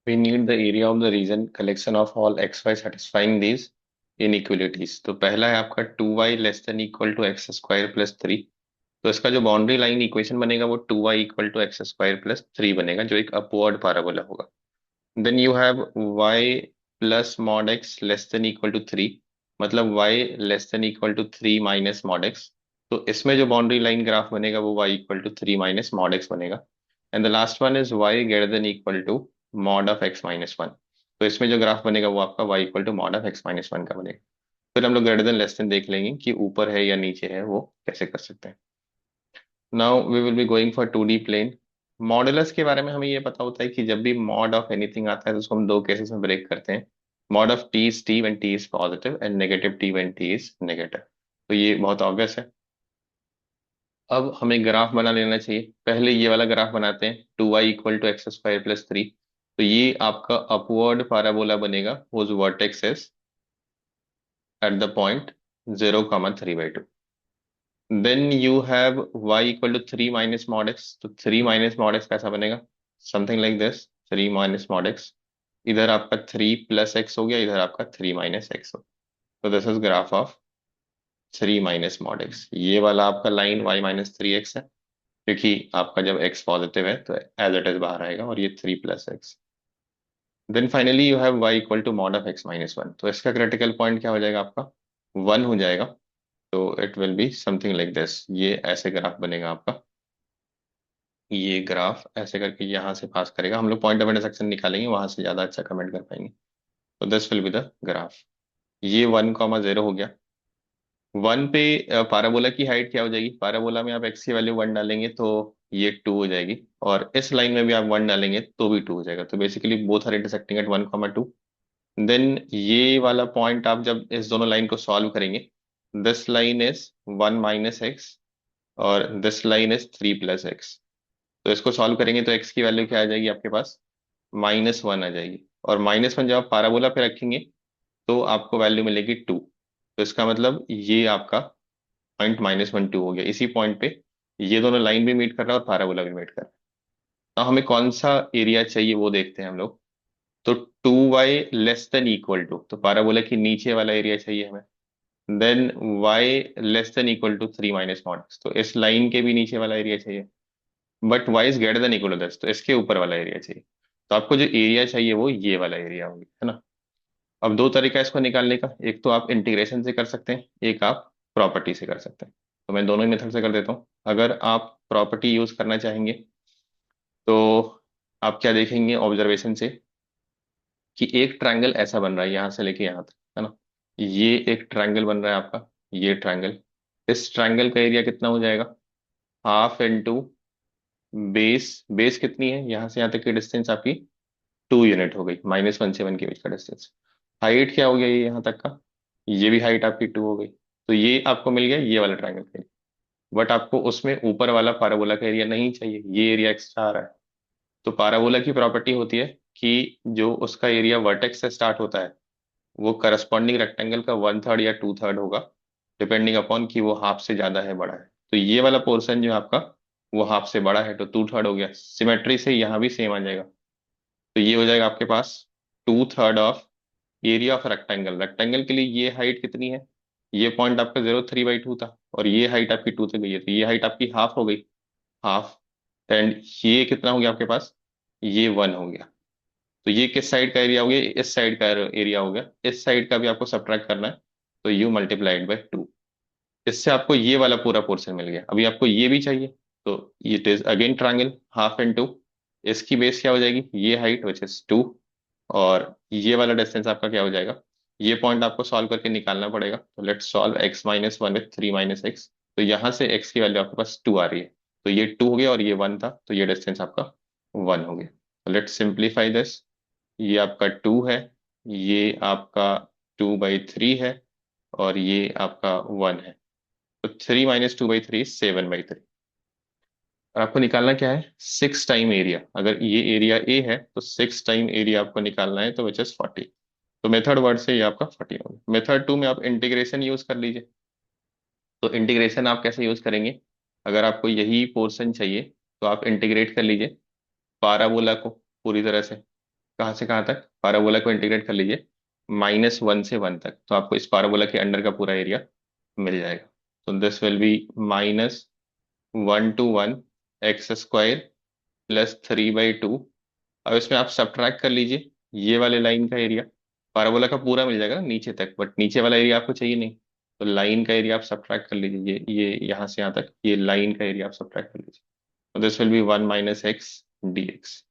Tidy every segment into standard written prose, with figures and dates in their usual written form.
We need the area of the region collection of all xy satisfying these inequalities। तो पहला है आपका 2y less than equal to x square plus three. तो इसका जो boundary line equation बनेगा वो 2y equal to x square plus three बनेगा, जो एक अपवर्ड पैराबोला होगा। Then you have y plus mod x less than equal to three, मतलब y less than equal to three minus mod x. तो इसमें जो बाउंड्री लाइन ग्राफ बनेगा वो y equal to three minus mod x बनेगा। And the last one is y greater than equal to mod of x minus one. तो इसमें जो ग्राफ बनेगा वो आपका y equal to mod of x minus one का बनेगा। फिर हम लोग ग्रेटर देन लेस देन देख लेंगे कि ऊपर है या नीचे है, वो कैसे कर सकते हैं। Now we will be going for two D plane. Modulus के बारे में हमें ये पता होता है कि जब भी मॉड ऑफ एनीथिंग आता है तो उसको हम दो केसेस में ब्रेक करते हैं। Mod of T is T when T is positive and negative T when T is negative. तो ये बहुत ऑब्वियस है। अब हमें ग्राफ बना लेना चाहिए। पहले ये वाला ग्राफ बनाते हैं, 2y equal to x square plus three. तो ये आपका अपवर्ड पैराबोला बनेगा whose vertex is at the point 0, 3/2। Then you have y equal to three minus mod x. तो थ्री माइनस मॉड एक्स कैसा बनेगा? Something like this, three minus mod x. इधर आपका three plus x हो गया, इधर आपका थ्री माइनस एक्स हो। तो this is graph of three minus mod x. ये वाला आपका line y minus three x है, क्योंकि आपका जब x पॉजिटिव है तो एज इट इज बाहर आएगा, और ये three plus x. Then finally you have y equal to mod of x minus one. तो इसका क्रिटिकल पॉइंट क्या हो जाएगा आपका? वन हो जाएगा। तो it will be something like this. ये ऐसे ग्राफ बनेगा आपका। ये ग्राफ ऐसे करके यहाँ से पास करेगा। हम लोग पॉइंट ऑफ इंटरसेक्शन निकालेंगे, वहां से ज्यादा अच्छा कमेंट कर पाएंगे। तो this will be the graph. ये 1, 0 हो गया। वन पे पाराबोला की हाइट क्या हो जाएगी? पाराबोला में आप एक्स की वैल्यू वन डालेंगे तो ये टू हो जाएगी, और इस लाइन में भी आप वन डालेंगे तो भी टू हो जाएगा। तो basically both are intersecting at 1, 2। देन ये वाला पॉइंट आप जब इस दोनों लाइन को सॉल्व करेंगे, this line is one minus x और this line is three plus x. तो इसको सॉल्व करेंगे तो एक्स की वैल्यू क्या आ जाएगी आपके पास? माइनस वन आ जाएगी। और माइनस वन जब आप पाराबोला पे रखेंगे तो आपको वैल्यू मिलेगी टू। तो इसका मतलब ये आपका पॉइंट -1, 2 हो गया। इसी पॉइंट पे ये दोनों लाइन भी मीट कर रहा है और पैराबोला भी मीट कर रहा है। अब हमें कौन सा एरिया चाहिए वो देखते हैं हम लोग। तो 2y less than equal to, तो पैराबोला की नीचे वाला एरिया चाहिए हमें। Then y less than equal to three minus mod x, तो इस लाइन के भी नीचे वाला एरिया चाहिए। But y is greater than equal to दस, तो इसके ऊपर वाला एरिया चाहिए। तो आपको जो एरिया चाहिए वो ये वाला एरिया होगी, है ना। अब दो तरीका है इसको निकालने का। एक तो आप इंटीग्रेशन से कर सकते हैं, एक आप प्रॉपर्टी से कर सकते हैं। तो मैं दोनों ही मेथड से कर देता हूँ। अगर आप प्रॉपर्टी यूज करना चाहेंगे तो आप क्या देखेंगे ऑब्जर्वेशन से, कि एक ट्रायंगल ऐसा बन रहा है यहाँ से लेके यहाँ तक, है ना। ये एक ट्रायंगल बन रहा है आपका, ये ट्रायंगल। इस ट्रायंगल का एरिया कितना हो जाएगा? Half into base. बेस कितनी है? यहाँ से यहाँ तक की डिस्टेंस आपकी 2 यूनिट हो गई, -1 से 1 के बीच का डिस्टेंस। हाइट क्या हो गया ये यहाँ तक का? ये भी हाइट आपकी टू हो गई। तो ये आपको मिल गया ये वाला ट्रायंगल का एरिया। बट आपको उसमें ऊपर वाला पाराबोला का एरिया नहीं चाहिए, ये एरिया एक्स्ट्रा आ रहा है। तो पाराबोला की प्रॉपर्टी होती है कि जो उसका एरिया वर्टेक्स से स्टार्ट होता है वो करस्पॉन्डिंग रेक्टेंगल का वन थर्ड या टू थर्ड होगा, डिपेंडिंग अपॉन कि वो हाफ से ज्यादा है बड़ा है। तो ये वाला पोर्शन जो है आपका वो हाफ से बड़ा है, तो टू थर्ड हो गया। सिमेट्री से यहाँ भी सेम आ जाएगा। तो ये हो जाएगा आपके पास two third of area of rectangle. Rectangle के लिए ये हाइट कितनी है? ये पॉइंट आपका 0, 3/2 था, और ये हाइट आपकी टू से गई है, तो ये हाइट आपकी हाफ हो गई। हाफ। एंड ये कितना हो गया आपके पास? ये वन हो गया। तो ये किस साइड का एरिया हो गया? इस साइड का एरिया हो गया। इस साइड का भी आपको सब्ट्रैक्ट करना है, तो यू मल्टीप्लाइड बाई टू। इससे आपको ये वाला पूरा पोर्शन मिल गया। अभी आपको ये भी चाहिए, तो it is again triangle half and two. इसकी बेस क्या हो जाएगी? ये हाइट विच इज टू, और ये वाला डिस्टेंस आपका क्या हो जाएगा? ये पॉइंट आपको सॉल्व करके निकालना पड़ेगा। तो let's solve x minus one with three minus x. तो यहाँ से x की वैल्यू आपके पास टू आ रही है, तो ये टू हो गया, और ये वन था, तो ये डिस्टेंस आपका वन हो गया। तो लेट्स सिंप्लीफाई दिस। ये आपका टू है, ये आपका 2/3 है, और ये आपका वन है। तो 3 - 2/3 7/3। और आपको निकालना क्या है? Six time area. अगर ये एरिया ए है तो सिक्स टाइम एरिया आपको निकालना है, तो विच इज 40। तो मेथड वर्ड से ये आपका 40 होगा। मेथड टू में आप इंटीग्रेशन यूज कर लीजिए। तो इंटीग्रेशन आप कैसे यूज करेंगे? अगर आपको यही पोर्शन चाहिए तो आप इंटीग्रेट कर लीजिए पाराबोला को पूरी तरह से। कहाँ से कहाँ तक, पाराबोला को इंटीग्रेट कर लीजिए -1 से 1 तक, तो आपको इस पाराबोला के अंडर का पूरा एरिया मिल जाएगा। तो this will B -1 to 1 x² +3/2। अब इसमें आप सब्ट्रैक्ट कर लीजिए ये वाले लाइन का एरिया, पाराबोला का पूरा मिल जाएगा ना नीचे तक, बट नीचे वाला एरिया आपको चाहिए नहीं, तो लाइन का एरिया आप सब्ट्रैक्ट कर लीजिए, ये यहाँ से यहाँ तक ये लाइन का एरिया आप सब्ट्रैक्ट कर लीजिए, तो this will B 1 - x dx।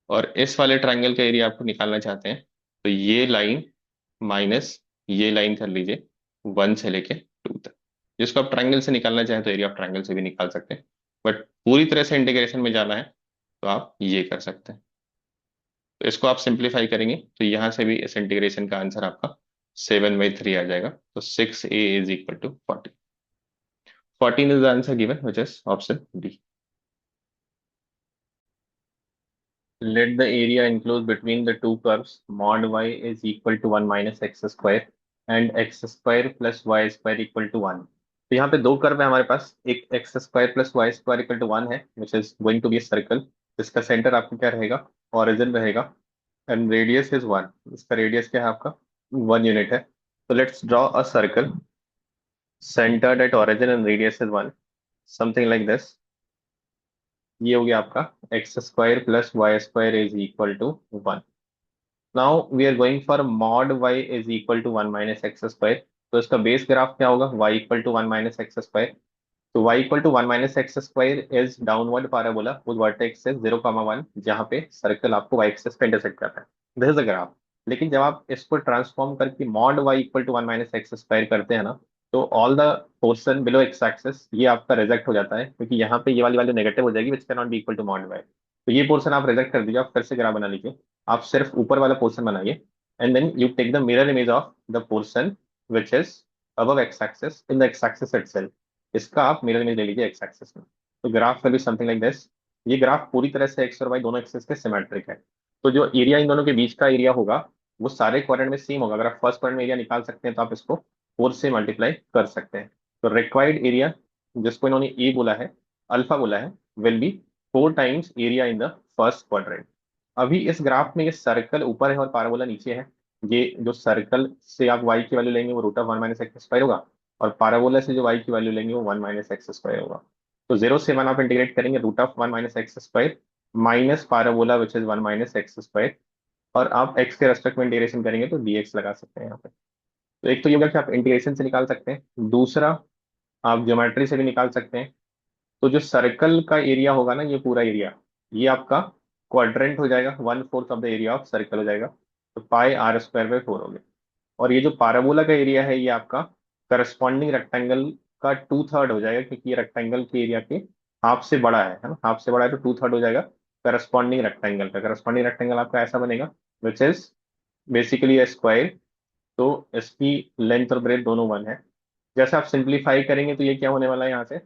और इस वाले ट्रायंगल का एरिया आपको निकालना चाहते हैं, तो ये लाइन माइनस ये लाइन कर लीजिए 1 से लेके 2 तक। जिसको आप ट्रायंगल से निकालना चाहें तो एरिया ऑफ ट्रायंगल से भी निकाल सकते हैं, बट पूरी तरह से इंटीग्रेशन में जाना है तो आप ये कर सकते हैं। तो इसको आप सिंप्लीफाई करेंगे तो यहां से भी इस इंटीग्रेशन का आंसर आपका 7/3 आ जाएगा, तो 6a = 40। 14 is the answer given which is option D. Let the area enclosed between the two curves mod y is equal to 1 minus x square and x square plus y square equal to 1। तो यहाँ पे दो curve है हमारे पास, एक x square plus y square equal to 1 है which is going to be circle, जिसका सेंटर आपको क्या रहेगा, ऑरिजिन रहेगा, एंड रेडियस इज 1। इसका रेडियस क्या है आपका, 1 यूनिट है। तो let's draw a circle centred at origin and radius is 1, something like this. ये हो गया आपका x² + y² is equal to 1। Now we are going for mod y is equal to 1 minus x square. तो इसका base graph क्या होगा, y equal to 1 minus x square. तो y equal to 1 minus x square is downward parabola with vertex 0, 1, जहाँ पे circle आपको y axis पे intersect करता है। This is the graph. लेकिन जब आप इसको ट्रांसफॉर्म करके mod y equal to 1 minus x square करते हैं ना, तो all the portion below x axis ये आपका रिजेक्ट हो जाता है, क्योंकि यहाँ पे ये वाली वैल्यू नेगेटिव हो जाएगी which can not be equal to mod y। तो ये पोर्शन आप रिजेक्ट कर दीजिए, आप फिर से ग्राफ बना लीजिए। आप सिर्फ ऊपर वाला पोर्शन बनाइए and then you take the mirror image of the portion which is above x axis in the x axis itself। इसका आप मिरर इमेज ले लीजिए एक्स एक्सिस में। तो graph will be something like this. ये graph पूरी तरह से एक्स और वाई दोनों एक्सिस के सिमेट्रिक है। तो जो एरिया इन दोनों के बीच का एरिया होगा वो सारे क्वाड्रेंट में सेम होगा। अगर आप फर्स्ट क्वाड्रेंट में एरिया निकाल सकते हैं तो आप इसको 4 से मल्टीप्लाई कर सकते हैं। तो रिक्वायर्ड एरिया, जिसको इन्होंने ए बोला है, अल्फा बोला है, will be 4 times area in the first quadrant. अभी इस ग्राफ में ये सर्कल ऊपर है और पाराबोला नीचे है। ये जो सर्कल से आप y की वैल्यू लेंगे वो √(1 - x² होगा, और पाराबोला से जो y की वैल्यू लेंगे वो 1 - x² होगा। तो 0 से 1 आप इंटीग्रेट करेंगे √(1 - x², minus parabola which is 1 - x², और आप x के रेस्पेक्ट में इंटीग्रेशन करेंगे तो dx लगा सकते हैं यहाँ पे। तो एक तो ये होगा कि आप इंटीग्रेशन से निकाल सकते हैं, दूसरा आप ज्योमेट्री से भी निकाल सकते हैं। तो जो सर्कल का एरिया होगा ना, ये पूरा एरिया, ये आपका क्वाड्रेंट हो जाएगा, 1/4 of the area of circle हो जाएगा। तो πr²/4 हो गया। और ये जो पाराबोला का एरिया है ये आपका करस्पॉन्डिंग रेक्टेंगल का 2/3 हो जाएगा, क्योंकि ये रेक्टेंगल के एरिया के हाफ से बड़ा है ना, हाफ से बड़ा है तो 2/3 हो जाएगा करस्पॉन्डिंग रेक्टेंगल का। करस्पॉन्डिंग रेक्टेंगल आपका ऐसा बनेगा which is basically A square. तो इसकी लेंथ और ब्रेथ दोनों 1 है। जैसे आप सिंप्लीफाई करेंगे तो ये क्या होने वाला है यहाँ से,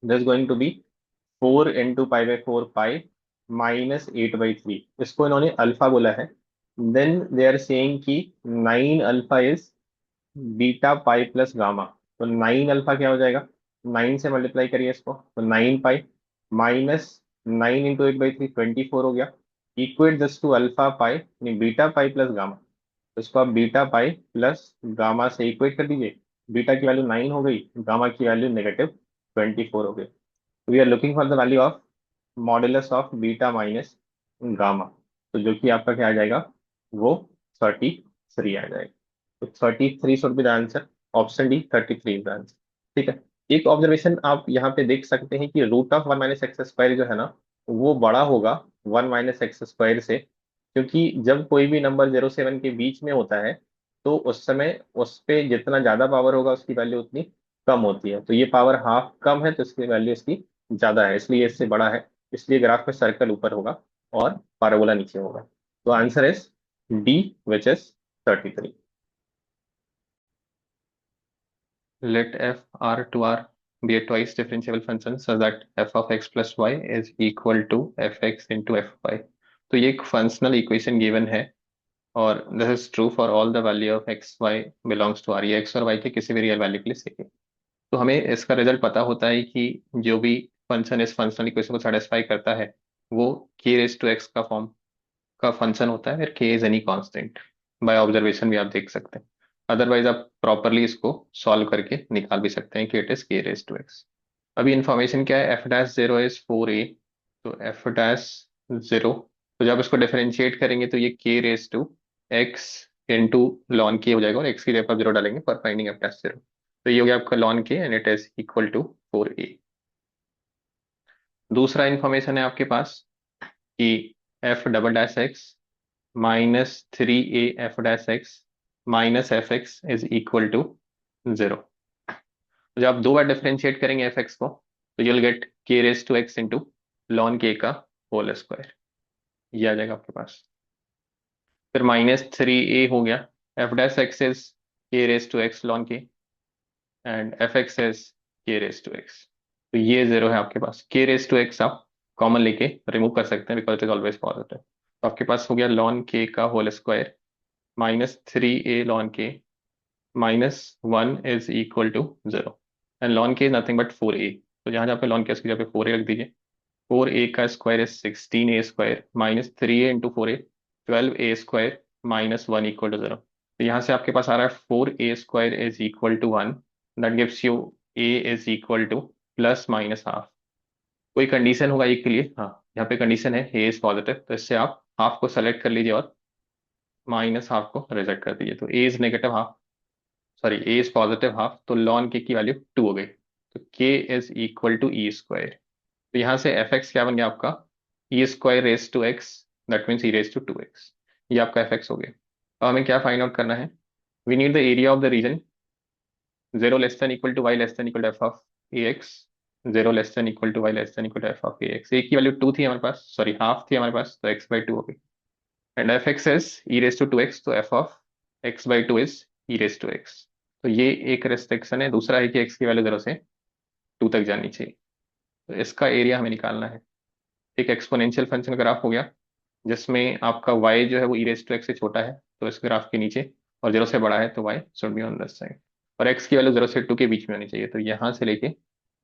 दिस गोइंग टू बी 4 × π/4 पाई -8/3। इसको इन्होंने अल्फा बोला है। देन दे आर सेइंग कि 9 alpha is beta pi plus gamma. तो 9 अल्फा क्या हो जाएगा, 9 से मल्टीप्लाई करिए इसको, तो 9 पाई माइनस 9 × 8/3 24 हो गया। Equate this to alpha pi, नहीं बीटा पाई प्लस गामा। तो इसको आप बीटा पाई प्लस गामा से इक्वेट कर दीजिए। बीटा की वैल्यू 9 हो गई, गामा की वैल्यू -24 हो गई। We are looking for the value of modulus of beta minus gamma. तो जो कि आपका क्या आ जाएगा, वो 33 आ जाएगा। तो 33 should be the answer, option D 33 is the answer. ठीक है। एक ऑब्जर्वेशन आप यहाँ पे देख सकते हैं कि √(1 - x²) जो है ना, वो बड़ा होगा 1 - x² से, क्योंकि जब कोई भी नंबर 0 से 1 के बीच में होता है तो उस समय उस पे जितना ज्यादा पावर होगा उसकी वैल्यू उतनी कम होती है। तो ये पावर हाफ कम है तो इसकी वैल्यू इसकी ज्यादा है, इसलिए इससे बड़ा है। इसलिए ग्राफ में सर्कल ऊपर होगा और पैराबोला नीचे होगा। तो answer is D which is 33। Let f r to r be a twice differentiable function such that f of x plus y is equal to fx into fy। तो ये एक फंक्शनल इक्वेशन गिवन है और this is true for all the value of x y belongs to R. ये x और y के किसी भी रियल वैल्यू के लिए सही है। तो हमें इसका रिजल्ट पता होता है कि जो भी फंक्शन इस फंक्शनल इक्वेशन को सेटिस्फाई करता है वो k रेज टू एक्स का फॉर्म का फंक्शन होता है, फिर के is any constant. By observation भी आप देख सकते हैं, अदरवाइज आप प्रॉपरली इसको सॉल्व करके निकाल भी सकते हैं कि इट इज के रेज टू एक्स। अभी इन्फॉर्मेशन क्या है, F dash zero is 4a, तो एफ डैश जीरो, तो जब इसको डिफरेंशिएट करेंगे तो ये के raise to x into ln के हो जाएगा, और एक्स की जगह पर जीरो डालेंगे for finding f dash zero, तो ये हो गया आपका ln k and it is equal to 4a। दूसरा इन्फॉर्मेशन है आपके पास कि f double dash x -3a f dash x minus f x is equal to zero. जब आप दो बार डिफरेंशिएट करेंगे एफ एक्स को, तो you'll get k raise to x into ln k का होल स्क्वायर, ये आ जाएगा आपके पास। फिर -3a हो गया, एफ डैश एक्स इज के raise to x lawn k, and f x is के रेज टू एक्स, तो ये जीरो है आपके पास। के रेज टू एक्स आप कॉमन लेके रिमूव कर सकते हैं because it is always positive, तो आपके पास हो गया लॉन के का whole square -3a ln k -1 is equal to zero, and ln k is nothing but 4a, तो जहां जहाँ पे लॉन के उसकी जगह पे 4a रख दीजिए। 4a का square is 16a square -3a into 4a 12a square -1 equal to zero, तो यहाँ से आपके पास आ रहा है 4a square is equal to 1, that gives you a is equal to plus minus half. कोई कंडीशन होगा एक के लिए, हाँ यहाँ पे कंडीशन है a इज पॉजिटिव, तो इससे आप हाफ को सेलेक्ट कर लीजिए और माइनस हाफ को रिजेक्ट कर दीजिए, तो a is negative half, sorry a is positive half, तो लॉन के की वैल्यू 2 हो गई, तो k is equal to e square. तो यहाँ से एफ एक्स क्या बन गया आपका, e square raise to x, that means e raise to 2x, ये आपका एफ एक्स हो गया। अब हमें क्या फाइंड आउट करना है, we need the area of the region zero less than equal to y less than equal to f of a x, zero less than equal to y less than equal to f of a x. A की value 2 थी हमारे पास, sorry half थी हमारे पास, तो x by two हो गई, and f x is e raise to 2x, तो f of x by two is e raise to x. तो ये एक रेस्ट्रिक्शन है, दूसरा है कि एक्स की वैल्यू जीरो से 2 तक जानी चाहिए, तो इसका एरिया हमें निकालना है। एक एक्सपोनेंशियल फंक्शन ग्राफ हो गया जिसमें आपका y जो है वो ई रेज टू एक्स से छोटा है, तो इस ग्राफ के नीचे, और जीरो से बड़ा है तो y should be on this side, और x की वैल्यू जीरो से 2 के बीच में होनी चाहिए, तो यहाँ से लेके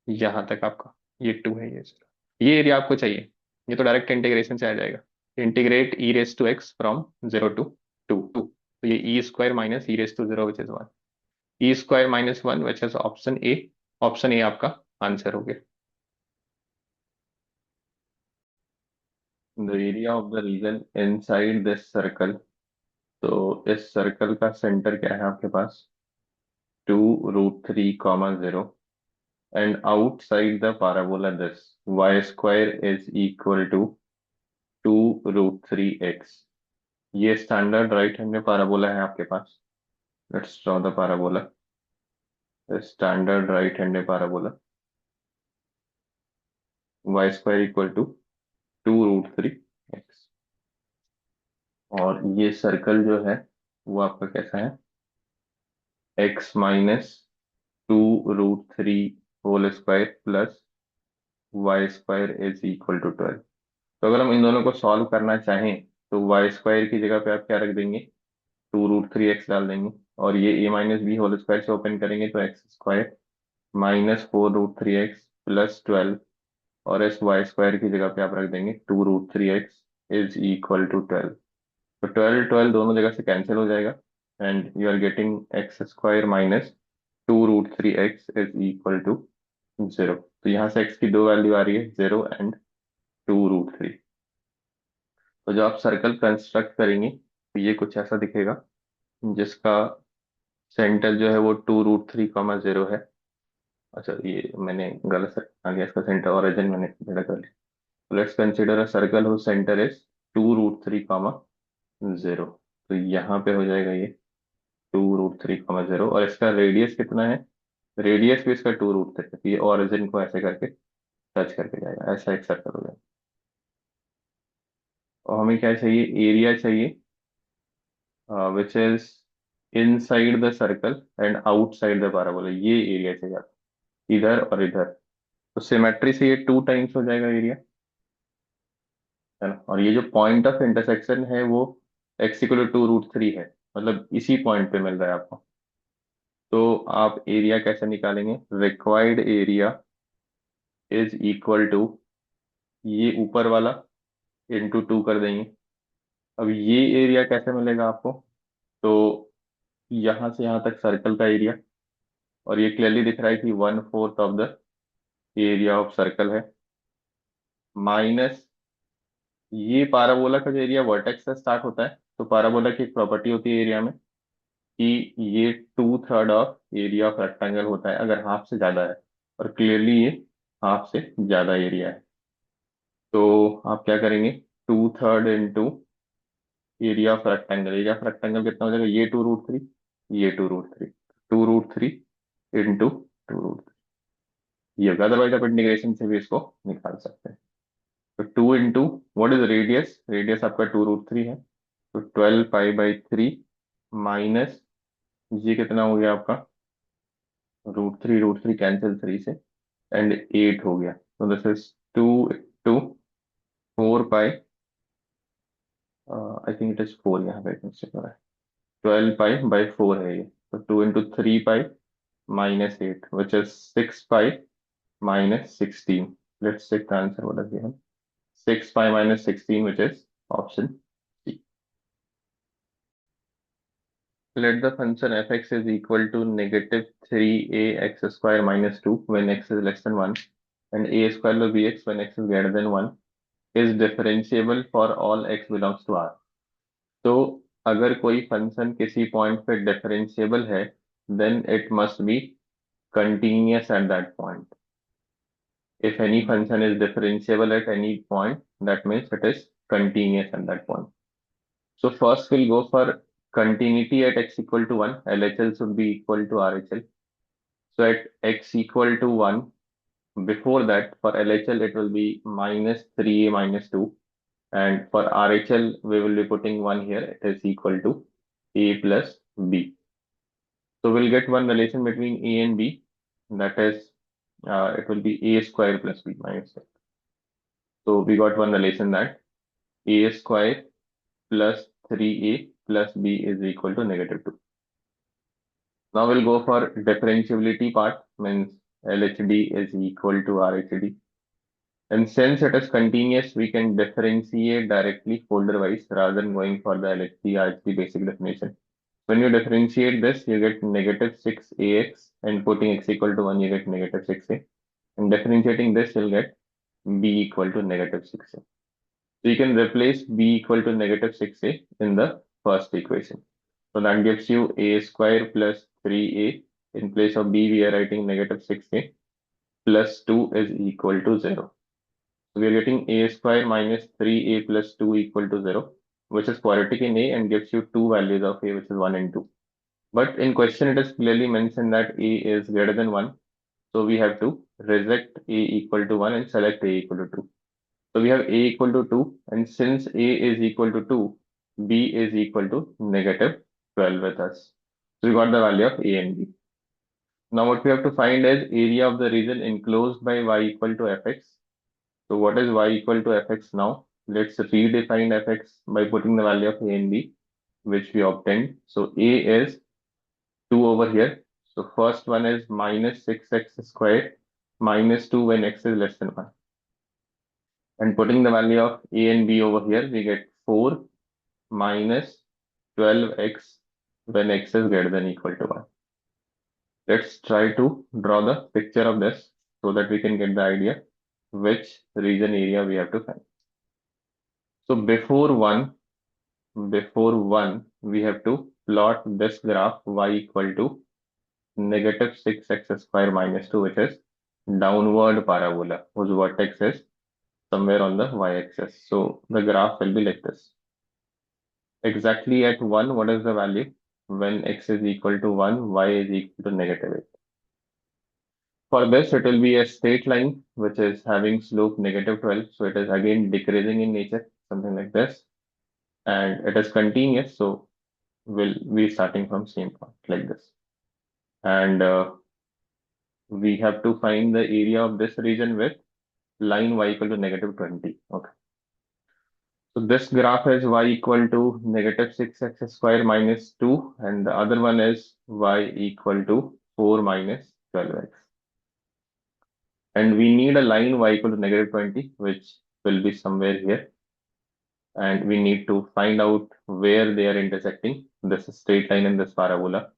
यहाँ तक आपका ये 2 है, ये 0, ये एरिया आपको चाहिए। ये तो डायरेक्ट इंटीग्रेशन से आ जाएगा, integrate e raise to x from zero to two, तो ये e square minus e raise to zero which is 1, e square -1 which is option a, option a आपका आंसर हो गया। The area of the region inside this circle, तो इस circle का centre क्या है आपके पास, 2√3, 0, and outside the parabola this y square is equal to 2√3x, ये स्टैंडर्ड राइट हैंड में parabola है आपके पास। Let's draw the parabola, standard right hand में parabola, y square equal to 2√3x, और ये सर्कल जो है वो आपका कैसा है, x -2√3 whole square plus y square is equal to 12। तो अगर हम इन दोनों को सॉल्व करना चाहें तो वाई स्क्वायर की जगह पे आप क्या रख देंगे, 2√3x डाल देंगे, और ये a-b होल स्क्वायर से ओपन करेंगे तो एक्स स्क्वायर -4√3x प्लस 12, और इस वाई स्क्वायर की जगह पे आप रख देंगे 2√3x इज इक्वल टू 12, तो 12 12 दोनों जगह से कैंसिल हो जाएगा, and you are getting x square -2√3x is equal to 0। तो यहाँ से x की दो वैल्यू आ रही है, 0 एंड 2√3। तो जब आप सर्कल कंस्ट्रक्ट करेंगे तो ये कुछ ऐसा दिखेगा, जिसका सेंटर जो है वो 2√3, 0 है। अच्छा ये मैंने गलत आ गया, इसका सेंटर ओरिजिन मैंने गलत कर लिया। लेट्स कंसिडर अ सर्कल हो सेंटर इज 2√3, 0, तो यहाँ पे हो जाएगा ये 2√3, 0, और इसका रेडियस कितना है, रेडियस भी इसका 2√3, ये ओरिजिन को ऐसे करके टच करके जाएगा, ऐसा एक सर्कल हो जाएगा। और हमें क्या चाहिए, एरिया चाहिए which is inside the circle and outside the parabola, ये एरिया चाहिए आपको, इधर और इधर, तो सिमेट्री से ये 2 टाइम्स हो जाएगा एरिया, है ना। और ये जो पॉइंट ऑफ इंटरसेक्शन है वो एक्स इक्वल टू 2√3 है, मतलब इसी पॉइंट पे मिल रहा है आपको। तो आप एरिया कैसे निकालेंगे, required area is equal to ये ऊपर वाला इंटू 2 कर देंगे, अब ये एरिया कैसे मिलेगा आपको? तो यहाँ से यहाँ तक सर्कल का एरिया, और ये क्लियरली दिख रहा है कि 1/4 of the area of circle है, माइनस ये पाराबोला का जो एरिया वर्टेक्स से स्टार्ट होता है। तो पाराबोला की एक प्रॉपर्टी होती है एरिया में कि ये 2/3 ऑफ एरिया ऑफ रेक्टेंगल होता है अगर हाफ से ज्यादा है, और क्लियरली ये हाफ से ज्यादा एरिया है। तो आप क्या करेंगे, 2/3 into area of rectangle. Area of rectangle कितना हो जाएगा, ये 2√3, ये 2√3, 2√3 इंटू 2√3 ये होगा। अदरवाइज आप इंटीग्रेशन से भी इसको निकाल सकते हैं। तो 2 into what is radius, radius आपका 2√3 है, तो 12 पाई/3 माइनस ये कितना हो गया आपका, √3, √3 कैंसिल 3 से, एंड 8 हो गया। तो this is 2 to 4 pi, I think it is 4, यहाँ पे मिस्टेक हो रहा है, 12 पाई/4 है ये। तो 2 into 3 pi minus 8 which is 6 pi minus 16। Let's check the answer, what is given, 6 pi minus 16 which is option C. Let the function fx is equal to negative 3ax square minus 2 when x is less than 1 and a square plus bx when x is greater than 1 is differentiable for all x belongs to R. तो अगर कोई function किसी point पे differentiable है, then it must be continuous at that point. If any function is differentiable at any point, that means it is continuous at that point. So first we'll go for continuity at x equal to 1. LHL should be equal to RHL. So at x equal to 1, before that for LHL it will be minus 3a minus 2. And for RHL we will be putting 1 here. It is equal to a plus b. So we'll get one relation between a and b. That is, it will be a square plus b minus 2. So we got one relation that a square plus 3a plus b is equal to negative 2. Now we'll go for differentiability part, means LHD is equal to RHD. And since it is continuous, we can differentiate directly folder wise rather than going for the LHD RHD basic definition. When you differentiate this, you get negative 6ax, and putting x equal to 1, you get negative 6a. And differentiating this, you'll get b equal to negative 6a. So you can replace b equal to negative 6a in the first equation. So that gives you a square plus 3a. In place of b, we are writing negative 6a plus 2 is equal to 0. So we are getting a square minus 3a plus 2 equal to 0, which is quadratic in a and gives you two values of a, which is 1 and 2. But in question, it is clearly mentioned that a is greater than 1. So we have to reject a equal to 1 and select a equal to 2. So we have a equal to 2, and since a is equal to 2, b is equal to negative 12 with us. So we got the value of a and b. Now what we have to find is area of the region enclosed by y equal to fx. So what is y equal to fx now? Let's redefine fx by putting the value of a and b, which we obtained. So a is 2 over here. So first one is minus 6x squared minus 2 when x is less than 1. And putting the value of a and b over here, we get 4 minus 12x when x is greater than equal to 1. Let's try to draw the picture of this so that we can get the idea which region area we have to find. So before 1, we have to plot this graph y equal to negative 6x square minus 2, which is downward parabola whose vertex is somewhere on the y-axis. So the graph will be like this. Exactly at 1, what is the value? When x is equal to 1, y is equal to negative 8. For this, it will be a straight line which is having slope negative 12. So it is again decreasing in nature, something like this. And it is continuous, so we'll be starting from same point like this. And we have to find the area of this region with line y equal to negative 20. Okay. So this graph is y equal to negative 6x square minus 2, and the other one is y equal to 4 minus 12x. And we need a line y equal to negative 20, which will be somewhere here. and we need to find out where they are intersecting this straight line in this parabola.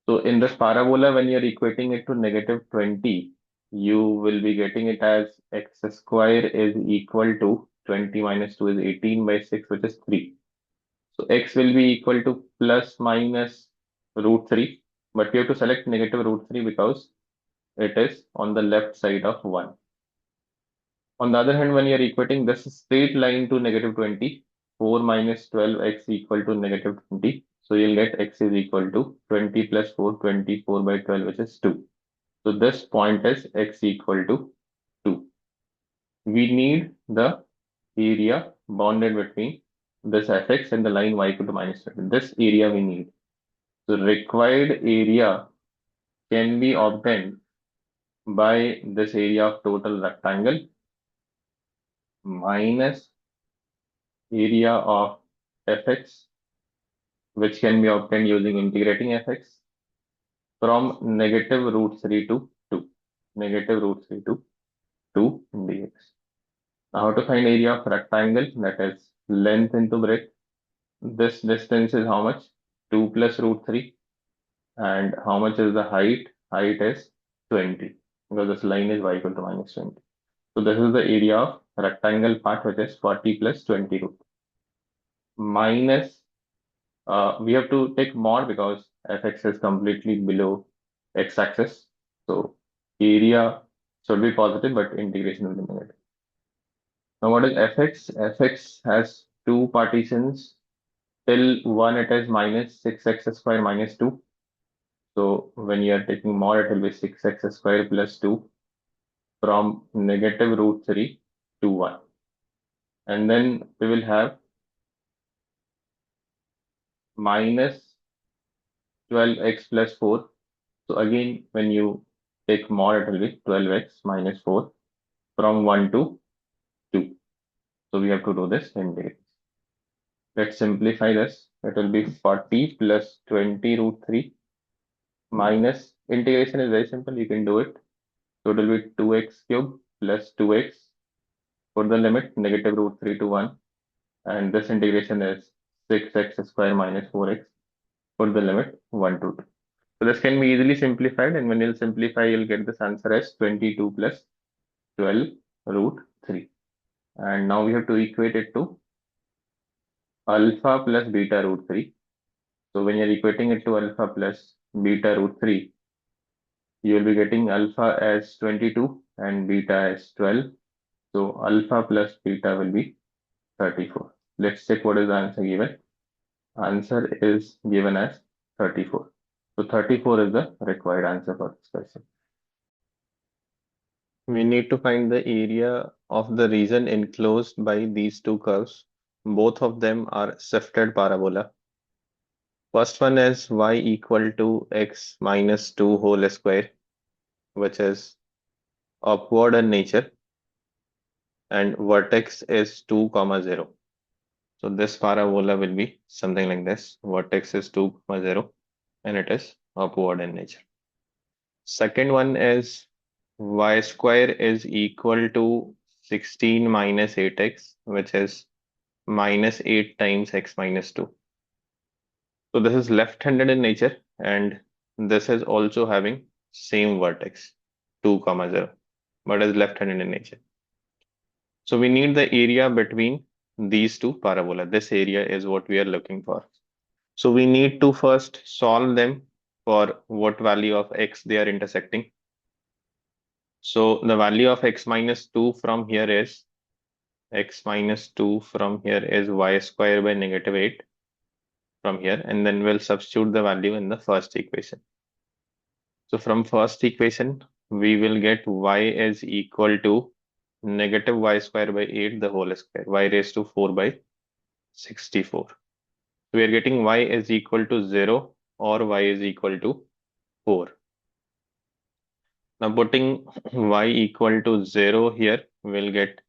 So in this parabola, when you're equating it to -20, you will be getting it as x square is equal to 20 minus 2 is 18 by 6, which is 3. So x will be equal to plus minus root 3, but we have to select negative root 3 because it is on the left side of 1. On the other hand, when you're equating this straight line to -20, 4 minus 12x equal to -20. So you'll get x is equal to 20 plus 4, 24 by 12, which is 2. So this point is x equal to 2. We need the area bounded between this fx and the line y equal to -20. This area we need. So required area can be obtained by this area of total rectangle minus area of fx, which can be obtained using integrating fx from negative root 3 to 2. Negative root 3 to 2 dx. Now, how to find area of rectangle? That is length into breadth. This distance is how much? 2 plus root 3. And how much is the height? Height is 20, because this line is y equal to -20. So this is the area of rectangle part, which is 40 plus 20 root. Minus, we have to take mod because fx is completely below x-axis. So area should be positive, but integration will be negative. Now what is fx? Fx has two partitions. Till 1 it is minus 6x square minus 2. So when you are taking mod, it will be 6x square plus 2 from negative root 3 to 1. And then we will have minus 12x plus 4. So again, when you take mod, it will be 12x minus 4 from 1 to 2. So we have to do this integration. Let's simplify this. It will be 40 plus 20 root 3 minus, integration is very simple. You can do it. So it will be 2x cube plus 2x for the limit negative root 3 to 1. And this integration is 6x square minus 4x for the limit 1 to 2. So this can be easily simplified, and when you'll simplify, you'll get this answer as 22 plus 12 root 3. And now we have to equate it to alpha plus beta root 3. So when you're equating it to alpha plus beta root 3, you will be getting alpha as 22 and beta as 12. So alpha plus beta will be 34. Let's check what is the answer given. Answer is given as 34. So 34 is the required answer for this question. We need to find the area of the region enclosed by these two curves. Both of them are shifted parabola. First one is y equal to x minus 2 whole square, which is upward in nature, and vertex is 2, 0. So this parabola will be something like this. Vertex is 2, 0, and it is upward in nature. Second one is y square is equal to 16 minus 8x, which is minus 8 times x minus 2. So this is left-handed in nature, and this is also having same vertex, 2, 0, but is left-handed in nature. So we need the area between these two parabola. This area is what we are looking for. So we need to first solve them for what value of x they are intersecting. So the value of x minus 2 from here is x minus 2 from here is y square by -8 from here, and then we'll substitute the value in the first equation. So from first equation, we will get y is equal to negative y square by 8 the whole square, y raised to 4 by 64. We are getting y is equal to 0 or y is equal to 4. Now putting y equal to 0 here, we'll get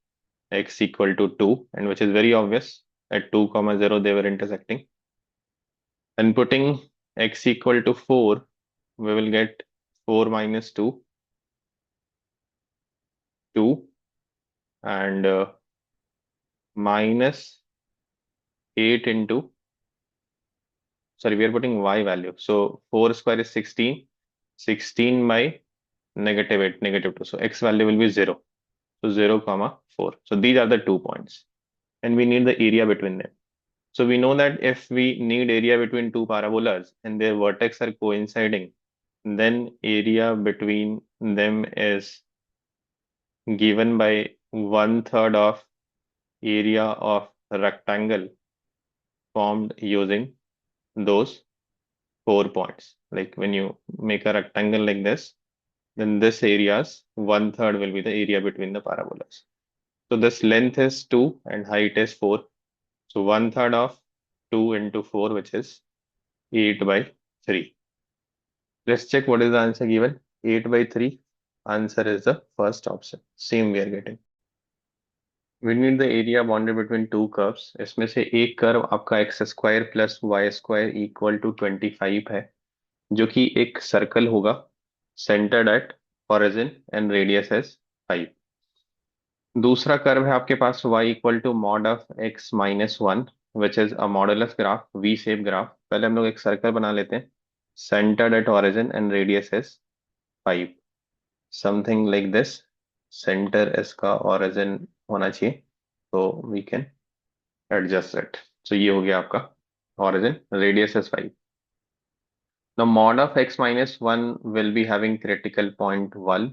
x equal to 2, and which is very obvious. At 2, 0, they were intersecting. And putting x equal to 4, we will get 4 minus 2, 2, and minus 8 into, sorry, we are putting y value. So 4 square is 16. 16 by -8, -2. So x value will be 0. So 0 comma 4. So these are the 2 points. And we need the area between them. So we know that if we need area between two parabolas and their vertex are coinciding, then area between them is given by 1/3 of area of rectangle formed using those 4 points. Like when you make a rectangle like this, then this area's 1/3 will be the area between the parabolas. So this length is 2 and height is 4. So 1/3 of 2 into 4, which is 8 by 3. Let's check what is the answer given. 8 by 3. Answer is the first option. Same we are getting. We need the area bounded between two curves. इसमें से एक curve आपका x square plus y square equal to 25 है, जो कि एक circle होगा centred at origin and radius as 5। दूसरा कर्व है आपके पास y equal to mod of x minus 1, which is a modulus graph, V shape graph. पहले हम लोग एक सर्कल बना लेते हैं centred at origin and radius is 5, something like this. Centre इसका ओरिजिन होना चाहिए, तो we can adjust it. So ये हो गया आपका origin, radius is 5। The mod of x minus 1 will be having critical point 1।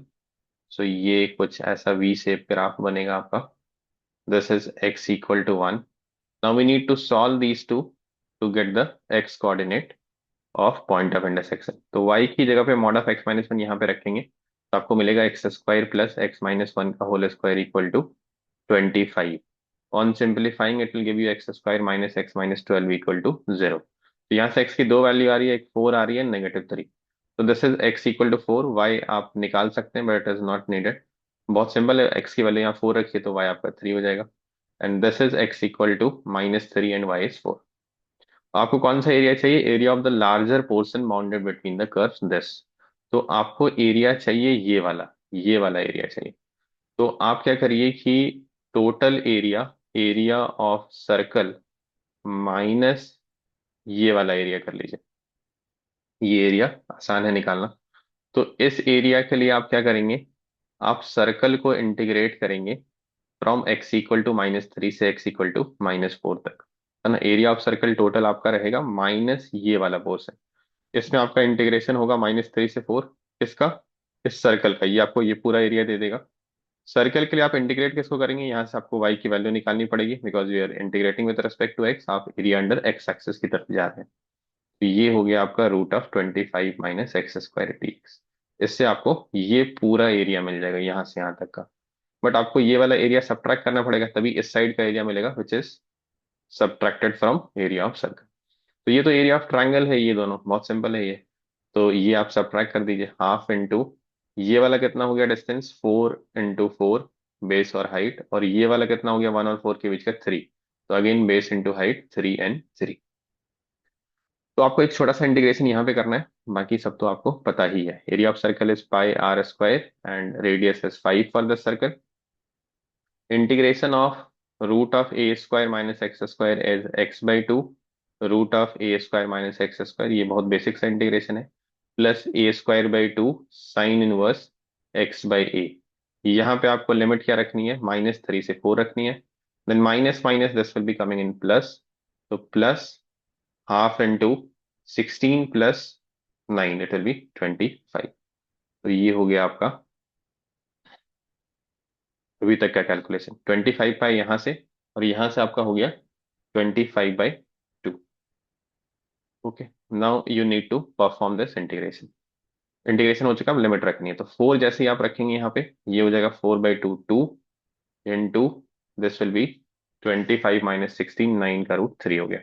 सो ये कुछ ऐसा वी शेप ग्राफ बनेगा आपका। This is x equal to 1। Now we need to solve these two to get the x coordinate of point of intersection. तो y की जगह पे mod of x minus 1 यहाँ पे रखेंगे, तो आपको मिलेगा x square plus x minus 1 का whole square equal to 25। On simplifying it will give you x square minus x minus 12 equal to 0। तो यहाँ से x की दो वैल्यू आ रही है, एक 4 आ रही है, -3। तो this is x equal to 4। y आप निकाल सकते हैं but it is not needed. बहुत सिंपल है, x की वैल्यू यहाँ 4 रखिए तो y आपका 3 हो जाएगा। And this is x equal to -3 and y is 4। आपको कौन सा एरिया चाहिए? Area of the larger portion bounded between the curves this. तो आपको एरिया चाहिए ये वाला एरिया चाहिए। तो आप क्या करिए कि total area, area of circle minus ये वाला एरिया कर लीजिए। ये एरिया आसान है निकालना। तो इस एरिया के लिए आप क्या करेंगे, आप सर्कल को इंटीग्रेट करेंगे फ्रॉम x इक्वल टू -3 से x इक्वल टू -4 तक, है ना। एरिया ऑफ सर्कल टोटल आपका रहेगा माइनस ये वाला पोर्शन। इसमें आपका इंटीग्रेशन होगा -3 से 4। इसका, इस सर्कल का, ये आपको ये पूरा एरिया दे देगा। सर्कल के लिए आप इंटीग्रेट किसको करेंगे, यहाँ से आपको y की वैल्यू निकालनी पड़ेगी, because we are integrating with respect to x। आप एरिया अंडर x एक्सिस की तरफ जा रहे हैं। तो ये हो गया आपका √25 माइनस एक्स स्क्वायर dx। इससे आपको ये पूरा एरिया मिल जाएगा यहाँ से यहाँ तक का। बट आपको ये वाला एरिया सब्ट्रैक्ट करना पड़ेगा, तभी इस साइड का एरिया मिलेगा, which is subtracted from area of circle. तो ये तो एरिया ऑफ ट्राइंगल है, ये दोनों बहुत सिंपल है ये। तो ये आप सब्ट्रैक्ट कर दीजिए, हाफ इंटू ये वाला कितना हो गया डिस्टेंस, 4 into 4 बेस और हाइट, और ये वाला कितना हो गया 1 और 4 के बीच का 3। तो again base into height 3 and 3। तो आपको एक छोटा सा इंटीग्रेशन यहाँ पे करना है, बाकी सब तो आपको पता ही है। Area of circle is pi r square and radius is 5 for the circle. Integration of root of a square minus x square is x/2। Root of a square minus x square, ये बहुत basic सा integration है, plus a² 2 sine inverse x/a। यहाँ पे आपको limit क्या रखनी है, -3 से 4 रखनी है। Then minus minus this will be coming in plus. तो plus half into 16 plus 9, it will be 25। तो ये हो गया आपका अभी तक का कैलकुलेशन। 25 पाई यहाँ से, और यहाँ से आपका हो गया 25/2। Okay, now you need to perform this integration. Integration हो चुका, अब लिमिट रखनी है। तो 4 जैसे ही आप रखेंगे यहाँ पे, ये हो जाएगा 4/2 2 into this will be 25 minus 16, 9 का √3 हो गया।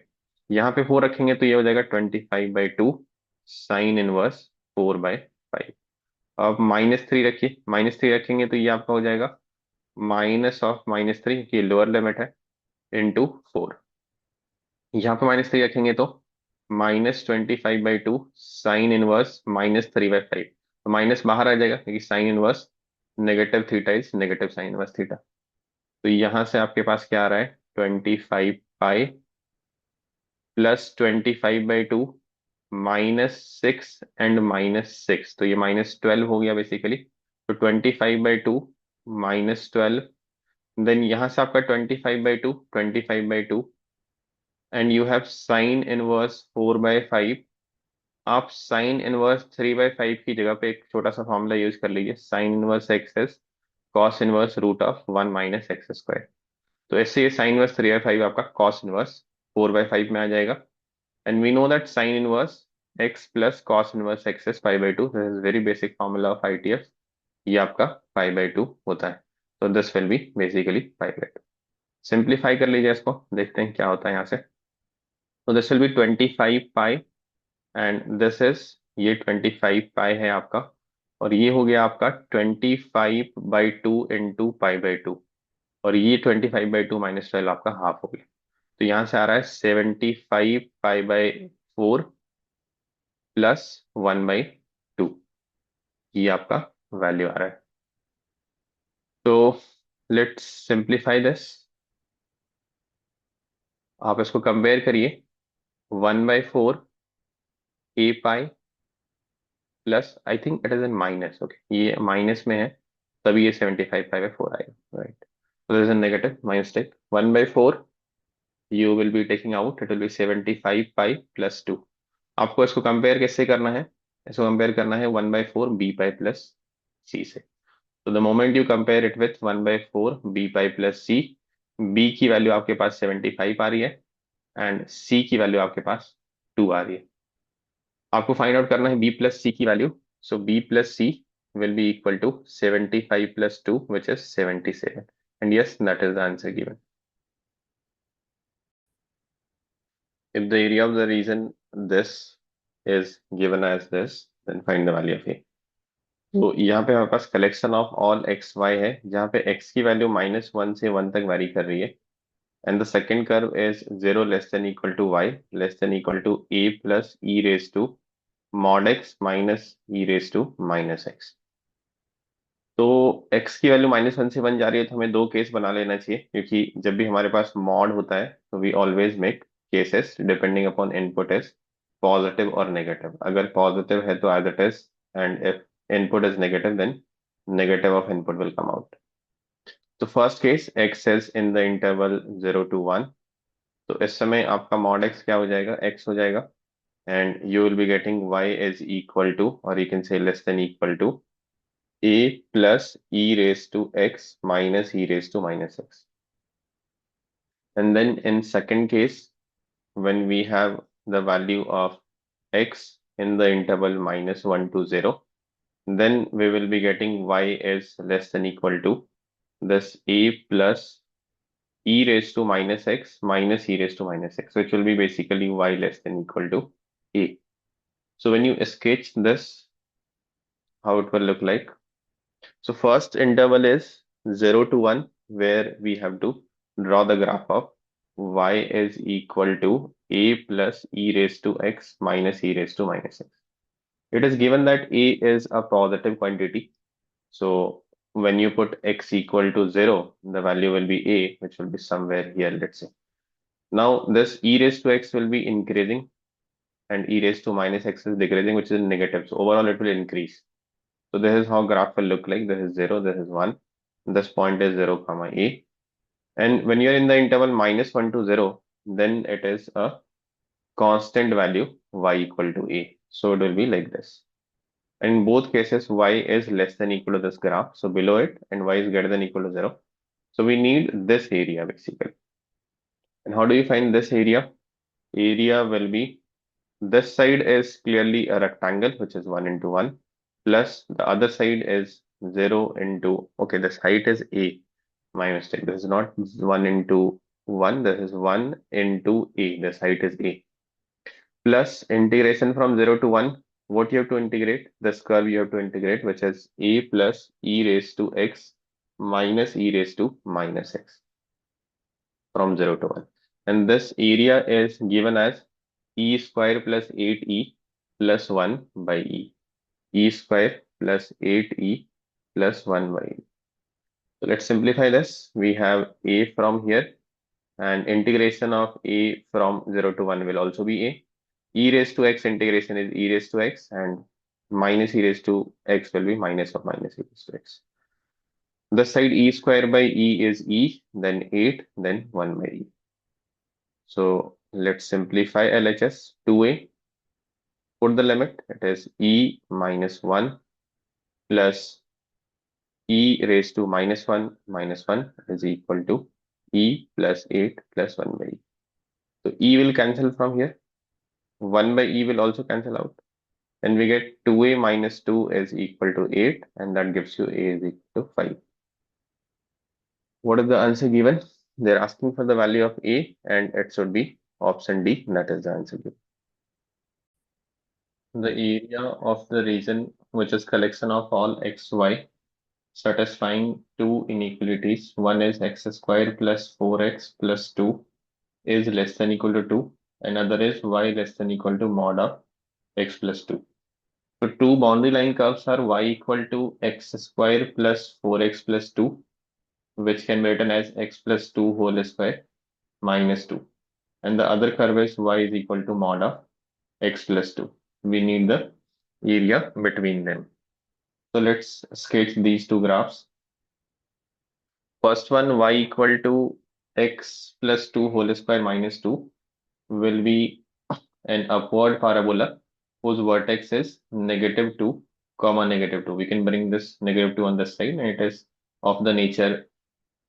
यहाँ पे 4 रखेंगे तो ये हो जाएगा 25/2 साइन इनवर्स 4/5। अब -3 रखिए, -3 रखेंगे तो ये आपका हो जाएगा माइनस ऑफ -3, ये लोअर लिमिट है, इंटू 4। यहाँ पे -3 रखेंगे तो -25/2 साइन इनवर्स -3/5। तो माइनस बाहर आ जाएगा क्योंकि sine inverse negative theta is negative sine inverse theta. तो यहाँ से आपके पास क्या आ रहा है, 25 पाई प्लस 25/2 -6 एंड -6, तो ये -12 हो गया बेसिकली। तो 25/2 -12, देन यहां से आपका 25/2, 25/2, and you have sine inverse 4/5। आप साइन इनवर्स 3/5 की जगह पे एक छोटा सा फॉर्मूला यूज कर लीजिए, sine inverse x is cos inverse root of 1 minus x square. तो ऐसे ये साइन इनवर्स 3/5 आपका कॉस इनवर्स 4/5 में आ जाएगा। And we know that sine inverse x plus cos inverse x is 5/2, this is very basic formula of ITF। ये आपका 5/2 होता है। तो this will be basically 5/2। Simplify कर लीजिए इसको, देखते हैं क्या होता है यहाँ से। तो this will be 25 pi, and this is, ये 25 पाई है आपका, और ये हो गया आपका 25/2 इंटू पाई/2, और ये 25/2 -12 आपका हाफ हो गया। तो यहाँ से आ रहा है 75 पाई/4 प्लस 1/2, ये आपका वैल्यू आ रहा है। तो लेट्स सिंप्लीफाई दिस। आप इसको कंपेयर करिए, 1/4 a pi plus, I think it is in minus, okay ये माइनस में है, तभी ये 75 पाई/4 आएगा, right. So there is a negative, my mistake. 1/4 you will be taking out, it will be 75 pi plus 2। आपको इसको कंपेयर किससे करना है? इसको कंपेयर करना है 1/4 b पाई प्लस c से। तो the moment you compare it with 1/4 b pi plus c, b की वैल्यू आपके पास 75 आ रही है, एंड c की वैल्यू आपके पास 2 आ रही है। आपको फाइंड आउट करना है b प्लस c की value. So b plus c will be equal to 75 plus 2, which is 77, and yes, that is the answer given. If the area of the region this is given as this, then find the value of A. तो यहाँ पे हमारे पास collection of all x y है, जहाँ पे x की value -1 से 1 तक वेरी कर रही है, and the second curve is 0 less than equal to y less than equal to a plus e raise to mod x minus e raise to minus x. तो x की value -1 से 1 जा रही है, तो हमें दो केस बना लेना चाहिए, क्योंकि जब भी हमारे पास मॉड होता है तो we always make cases depending upon input is positive और नेगेटिव। अगर पॉजिटिव है तो as it is, and if input is negative then negative of input will come out. तो first case x is in the interval 0 to 1। तो इस समय आपका mod x क्या हो जाएगा? x हो जाएगा, and you will be getting y is equal to, और you can say less than equal to a plus e raised to x minus e raised to minus x. And then in second case, when we have the value of x in the interval -1 to 0, then we will be getting y is less than equal to this a plus e raised to minus x minus e raised to minus x, which will be basically y less than equal to a. So when you sketch this, how it will look like. So first interval is 0 to 1, where we have to draw the graph of y is equal to a plus e raised to x minus e raised to minus x. It is given that a is a positive quantity. So when you put x equal to 0, the value will be a, which will be somewhere here, let's say. Now this e raised to x will be increasing, and e raised to minus x is decreasing, which is negative. So overall it will increase. So this is how graph will look like. This is 0, this is 1. This point is 0 comma a. And when you're in the interval -1 to 0, then it is a constant value y equal to a. So it will be like this. In both cases, y is less than equal to this graph, so below it, and y is greater than equal to 0. So we need this area basically. And how do you find this area? Area will be, this side is clearly a rectangle, which is 1 into 1, plus the other side is 0 into, okay, this height is a. My mistake. This is not 1 into 1. This is 1 into a. This height is a. Plus integration from 0 to 1. What you have to integrate? This curve you have to integrate, which is a plus e raised to x minus e raised to minus x from 0 to 1. And this area is given as e square plus 8e plus 1 by e. E square plus 8e plus 1 by e. So let's simplify this. We have a from here. and integration of a from 0 to 1 will also be a. E raised to x integration is e raised to x, and minus e raised to x will be minus of minus e raised to x. The side e square by e is e, then 8, then 1 by e. So let's simplify LHS. 2a, put the limit, it is e minus 1 plus e raised to minus 1 is equal to e plus 8 plus 1 by e. So e will cancel from here. 1 by e will also cancel out. And we get 2a minus 2 is equal to 8, and that gives you a is equal to 5. What is the answer given? They're asking for the value of a, and it should be option D. That is the answer given. The area of the region, which is collection of all x, y, satisfying two inequalities. One is x square plus 4x plus 2 is less than equal to 2. Another is y less than equal to mod of x plus 2. So two boundary line curves are y equal to x square plus 4x plus 2, which can be written as x plus 2 whole square minus 2. And the other curve is y is equal to mod of x plus 2. We need the area between them. So let's sketch these two graphs. First one, y equal to x plus 2 whole square minus 2 will be an upward parabola whose vertex is negative 2 comma negative 2. We can bring this negative 2 on this side, and it is of the nature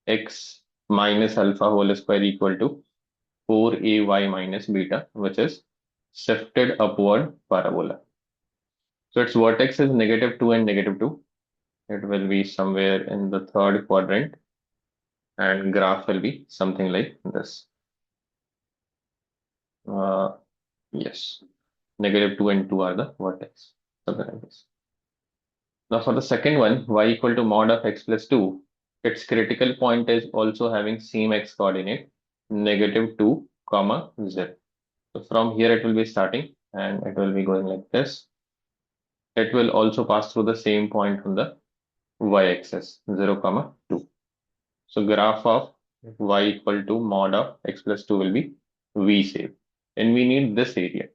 x minus alpha whole square equal to 4ay minus beta, which is shifted upward parabola. So its vertex is negative 2 and negative 2. It will be somewhere in the third quadrant, and graph will be something like this. Yes, negative 2 and 2 are the vertex, something like this. Now for the second one, y equal to mod of x plus 2, its critical point is also having same x coordinate, negative 2 comma 0. So from here it will be starting, and it will be going like this. It will also pass through the same point on the y-axis, 0 comma 2. So graph of y equal to mod of x plus 2 will be v shape, and we need this area.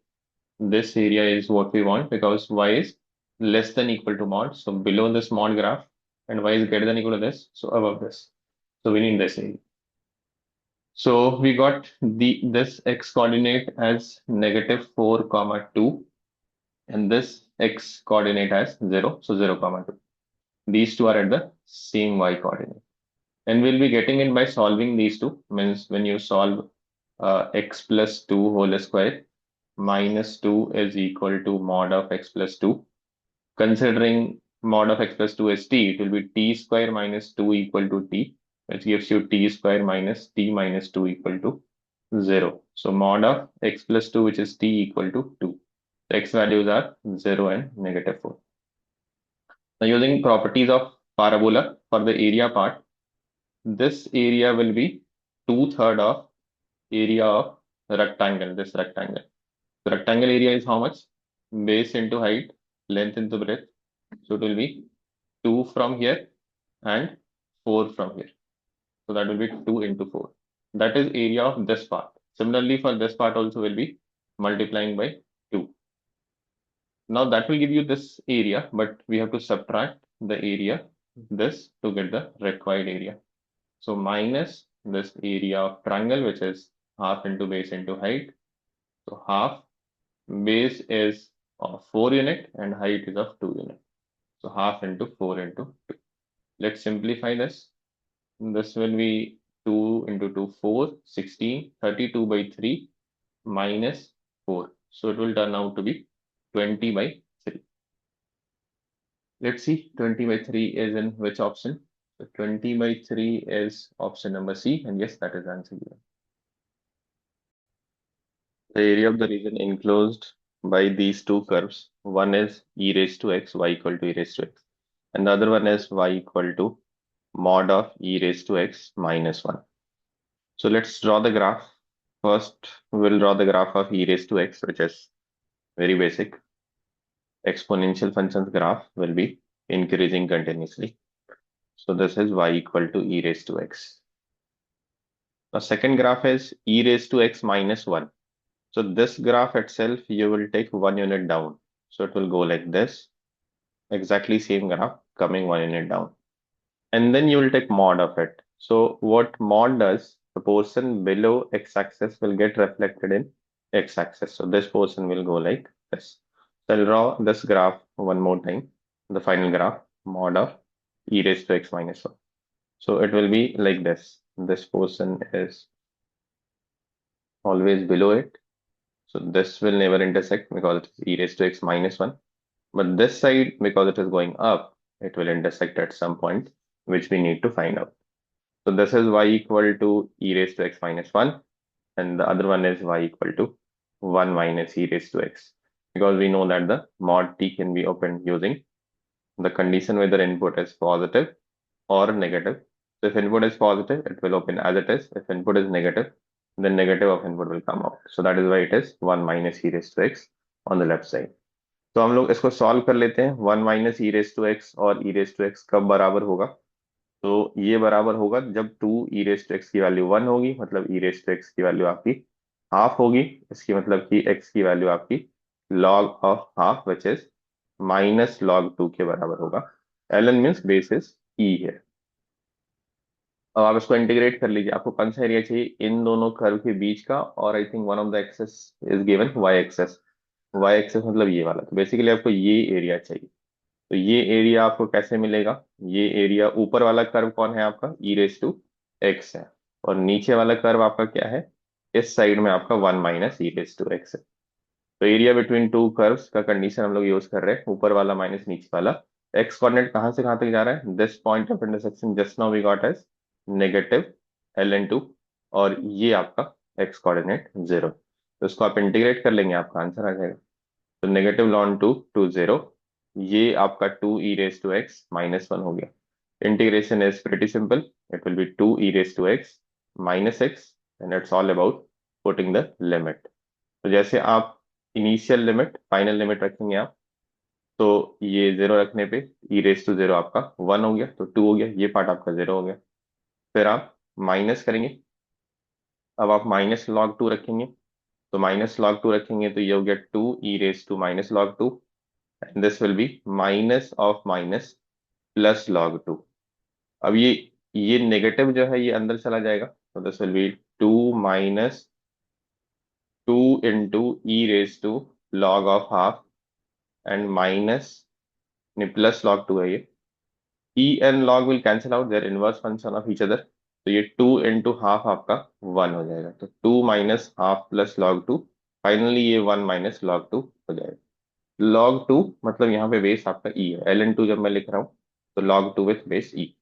This area is what we want because y is less than equal to mod. So below this mod graph, and y is greater than equal to this, so above this. So we need this area. So we got this x coordinate as negative 4 comma 2, and this x coordinate as 0, so 0 comma 2. These two are at the same y coordinate, and we'll be getting it by solving these two. Means when you solve x plus 2 whole square minus 2 is equal to mod of x plus 2. Considering mod of x plus 2 is t, it will be t square minus 2 equal to t, which gives you t square minus t minus 2 equal to 0. So mod of x plus 2, which is t equal to 2. The x values are 0 and negative 4. Now using properties of parabola for the area part, this area will be 2/3 of area of rectangle, this rectangle. The rectangle area is how much? Base into height, length into breadth. So it will be 2 from here and 4 from here. So that will be 2 into 4. That is area of this part. Similarly, for this part also will be multiplying by 2. Now that will give you this area, but we have to subtract the area, this, to get the required area. So minus this area of triangle, which is half into base into height. So half, base is of 4 unit and height is of 2 unit. So half into 4 into 2. Let's simplify this. This will be 2 into 2, 4, 16, 32 by 3 minus 4. So it will turn out to be 20 by 3. Let's see, 20 by 3 is in which option? So 20 by 3 is option number C, and yes, that is the answer given. The area of the region enclosed by these two curves, one is e raised to x, y equal to e raised to x, and the other one is y equal to mod of e raised to x minus 1. So let's draw the graph. First, we'll draw the graph of e raised to x, which is very basic. Exponential function's graph will be increasing continuously. So this is y equal to e raised to x. The second graph is e raised to x minus 1. So this graph itself, you will take 1 unit down. So it will go like this, exactly same graph coming 1 unit down. And then you will take mod of it. So what mod does, the portion below x-axis will get reflected in x-axis. So this portion will go like this. So I'll draw this graph one more time, the final graph, mod of e raised to x minus 1. So it will be like this. This portion is always below it. So this will never intersect because it is e raised to x minus 1. But this side, because it is going up, it will intersect at some point, which we need to find out. So this is y equal to e raised to x minus 1, and the other one is y equal to 1 minus e raised to x. Because we know that the mod t can be opened using the condition whether input is positive or negative. So if input is positive, it will open as it is. If input is negative, then negative of input will come out. So that is why it is 1 minus e raised to x on the left side. तो हम लोग इसको solve कर लेते हैं. 1 minus e raise to x और e raise to x कब बराबर होगा? तो ये बराबर होगा जब 2 ई रेस टू एक्स की वैल्यू 1 होगी, मतलब ई रेस टू एक्स की वैल्यू आपकी हाफ होगी. इसकी मतलब कि एक्स की वैल्यू आपकी log of half which is minus log 2 के बराबर होगा. L n means base is e है. अब आप इसको इंटीग्रेट कर लीजिए. आपको कौन सा एरिया चाहिए? इन दोनों कर्व के बीच का, और I think one of the axes is given y axes. Y axes मतलब ये वाला. तो बेसिकली आपको ये एरिया चाहिए. तो ये एरिया आपको कैसे मिलेगा? ये एरिया, ऊपर वाला कर्व कौन है आपका? ई रेस टू एक्स है. और नीचे वाला कर्व आपका क्या है? इस साइड में आपका 1 minus e raise to x है. तो एरिया बिटवीन टू कर्व्स का कंडीशन हम लोग यूज कर रहे हैं, ऊपर वाला माइनस नीचे वाला. एक्स कोऑर्डिनेट कहाँ से कहाँ तक जा रहा है? This point of intersection just now we got as negative ln2. और ये आपका एक्स कोऑर्डिनेट 0. तो इसको आप इंटीग्रेट कर लेंगे, आपका आंसर आ जाएगा. तो नेगेटिव लॉन टू 0, ये आपका 2 e raise to x minus 1 हो गया. Integration is pretty simple. It will be 2 e raise to x minus x, and it's all about putting the limit. तो जैसे आप इनिशियल लिमिट फाइनल लिमिट रखेंगे आप, तो ये 0 रखने पे ई रेस टू 0 आपका 1 हो गया, तो 2 हो गया, ये पार्ट आपका 0 हो गया. फिर आप माइनस करेंगे. अब आप माइनस लॉग 2 रखेंगे. तो माइनस लॉग 2 रखेंगे तो ये हो गया 2 e raise to minus log 2, and this will be minus of minus plus log 2. अब ये नेगेटिव जो है ये अंदर चला जाएगा. तो this will be 2 minus 2 into e raise to log of half, and minus, नहीं प्लस लॉग 2 है ये. E and log will cancel out, their inverse function of each other. तो ये 2 इंटू हाफ आपका 1 हो जाएगा. तो 2 minus half plus log 2, finally ये 1 माइनस लॉग 2 हो जाएगा. लॉग 2 मतलब यहाँ पे बेस आपका ई है. ln2 जब मैं लिख रहा हूँ तो लॉग 2 विथ बेस ई.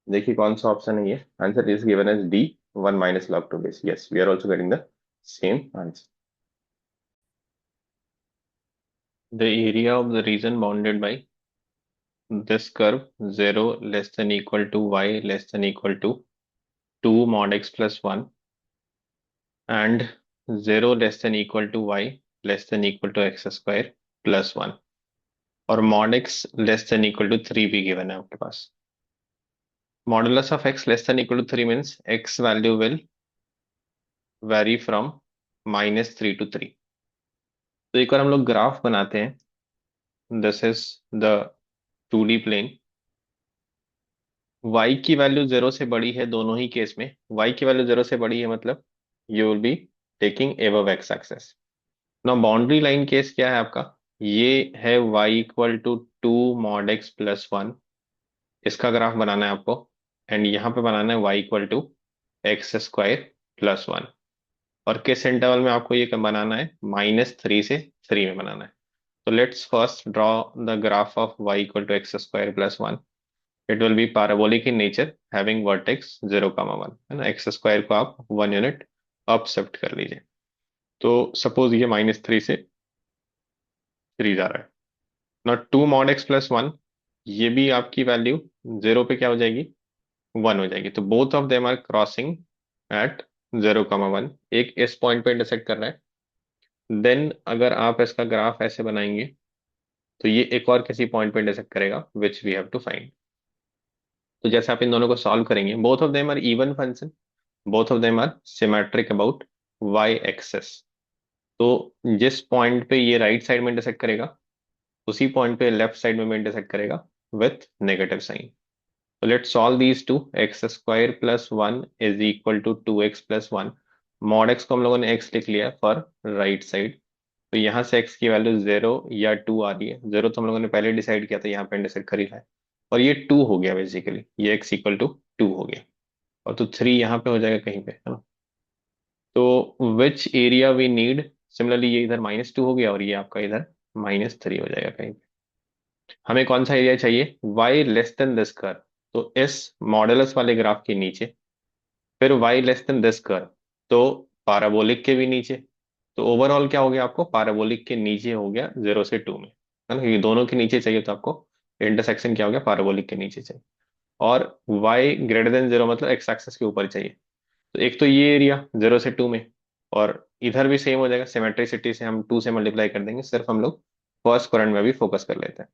देखिए कौन सा ऑप्शन है ये. Answer is given as D, 1 minus log 2 base. Yes, we are also getting the same answer. The area of the region bounded by this curve 0 less than equal to y less than equal to 2 mod x plus 1, and 0 less than equal to y less than equal to x square plus 1, और mod x less than equal to 3 भी given है आपके पास. Modulus of x less than equal to 3 means x value will vary from -3 to 3. तो एक बार हम लोग graph बनाते हैं. This is the 2D plane. y की वैल्यू 0 से बड़ी है दोनों ही केस में. y की वैल्यू 0 से बड़ी है मतलब you will be taking above x axes. Now boundary line case क्या है आपका? ये है y equal to 2 mod x plus 1. इसका ग्राफ बनाना है आपको, एंड यहाँ पे बनाना है y equal to x square plus 1. और किस इंटरवल में आपको ये बनाना है? -3 से 3 में बनाना है. तो let's first draw the graph of y equal to x square plus 1. It will be parabolic in nature, having vertex 0, 1 है ना. एक्स स्क्वायर को आप 1 यूनिट अप शिफ्ट कर लीजिए. तो सपोज ये -3 से 3 जा रहा है. नॉट 2 मॉड एक्स प्लस 1, ये भी आपकी वैल्यू 0 पे क्या हो जाएगी? 1 हो जाएगी. तो both of them are crossing at 0, 1. एक इस पॉइंट पे इंटरसेक्ट कर रहा है. देन अगर आप इसका ग्राफ ऐसे बनाएंगे तो ये एक और किसी पॉइंट पे इंटरसेक्ट करेगा, which we have to find. तो जैसे आप इन दोनों को सॉल्व करेंगे, both of them are even function. Both of them are symmetric about y axes. तो जिस पॉइंट पे ये राइट साइड में इंटरसेक्ट करेगा, उसी पॉइंट पे लेफ्ट साइड में भी इंटरसेक्ट करेगा विथ नेगेटिव साइन। तो let's solve these two. X square plus one is equal to 2x+1। Mod x को हम लोगों ने x लिख लिया फॉर राइट साइड। तो यहाँ से x की वैल्यू 0 या 2 आ रही है। 0 तो हम लोगों ने पहले डिसाइड किया था, यहाँ पे इंटरसेक्ट कर ही रहा है। और ये 2 हो गया, बेसिकली ये x = 2 हो गया। और तो 3 यहाँ पे हो जाएगा कहीं पे, है ना। तो which area we need, similarly ये इधर -2 हो गया और ये आपका इधर -3 हो जाएगा कहीं पे। हमें कौन सा एरिया चाहिए, y less then this curve. तो इस मॉडुलस वाले ग्राफ के नीचे, फिर y less then this curve, तो पाराबोलिक के भी नीचे। तो ओवरऑल क्या हो गया आपको, पाराबोलिक के नीचे हो गया 0 से 2 में, है ना। ये दोनों के नीचे चाहिए तो आपको इंटरसेक्शन क्या हो गया, पाराबोलिक के नीचे चाहिए। और y > 0 मतलब एक्स एक्सिस के ऊपर चाहिए। तो एक तो ये एरिया 0 से 2 में, और इधर भी सेम हो जाएगा। सिमेट्रिसिटी से हम 2 से मल्टीप्लाई कर देंगे। सिर्फ हम लोग फर्स्ट क्वाड्रेंट में भी फोकस कर लेते हैं।